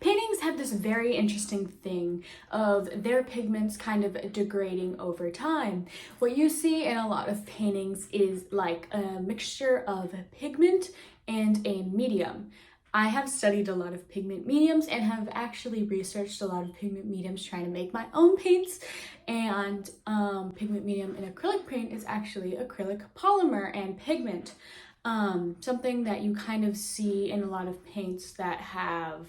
Paintings have this very interesting thing of their pigments kind of degrading over time. What you see in a lot of paintings is like a mixture of pigment and a medium. I have studied a lot of pigment mediums and have actually researched a lot of pigment mediums trying to make my own paints. And pigment medium in acrylic paint is actually acrylic polymer and pigment. Something that you kind of see in a lot of paints that have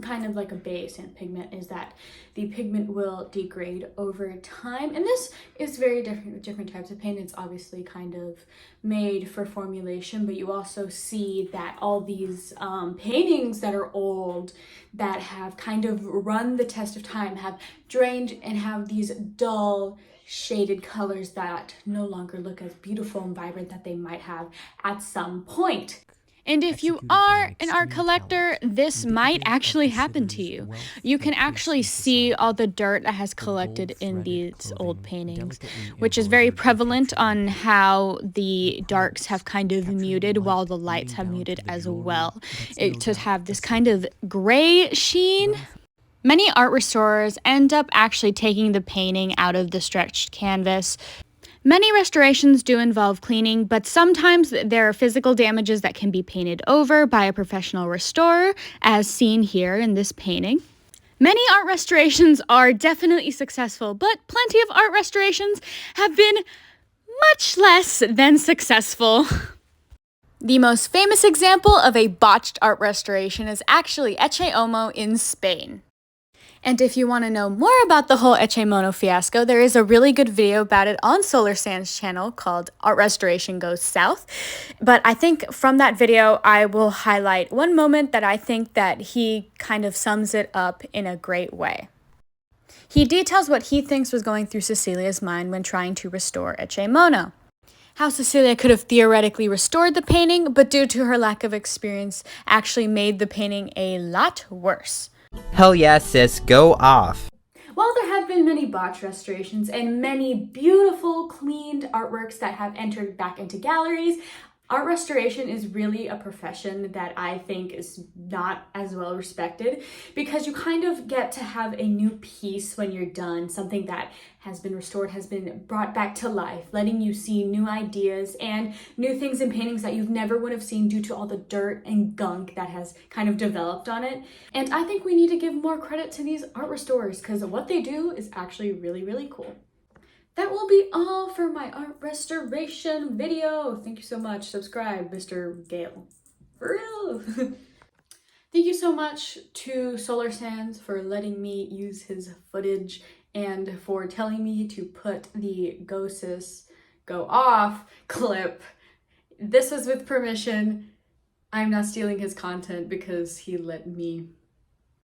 kind of like a base and pigment is that the pigment will degrade over time, and this is very different with different types of paint. It's obviously kind of made for formulation, but you also see that all these paintings that are old that have kind of run the test of time have drained and have these dull shaded colors that no longer look as beautiful and vibrant that they might have at some point. And if you are an art collector, this might actually happen to you. You can actually see all the dirt that has collected in these old paintings, which is very prevalent on how the darks have kind of muted while the lights have muted as well. To have this kind of gray sheen. Many art restorers end up actually taking the painting out of the stretched canvas. Many restorations do involve cleaning, but sometimes there are physical damages that can be painted over by a professional restorer, as seen here in this painting. Many art restorations are definitely successful, but plenty of art restorations have been much less than successful. The most famous example of a botched art restoration is actually Ecce Homo in Spain. And if you want to know more about the whole Ecce Mono fiasco, there is a really good video about it on Solar Sands channel called Art Restoration Goes South. But I think from that video, I will highlight one moment that I think that he kind of sums it up in a great way. He details what he thinks was going through Cecilia's mind when trying to restore Ecce Mono. How Cecilia could have theoretically restored the painting, but due to her lack of experience, actually made the painting a lot worse. Hell yeah, sis, go off. While there have been many botched restorations and many beautiful, cleaned artworks that have entered back into galleries, art restoration is really a profession that I think is not as well respected, because you kind of get to have a new piece when you're done, something that has been restored, has been brought back to life, letting you see new ideas and new things in paintings that you've never would have seen due to all the dirt and gunk that has kind of developed on it. And I think we need to give more credit to these art restorers, because what they do is actually really, really cool. That will be all for my art restoration video. Thank you so much. Subscribe, Mr. Gale. For real. Thank you so much to Solar Sands for letting me use his footage and for telling me to put the Go Sis Go Off clip. This was with permission. I'm not stealing his content because he let me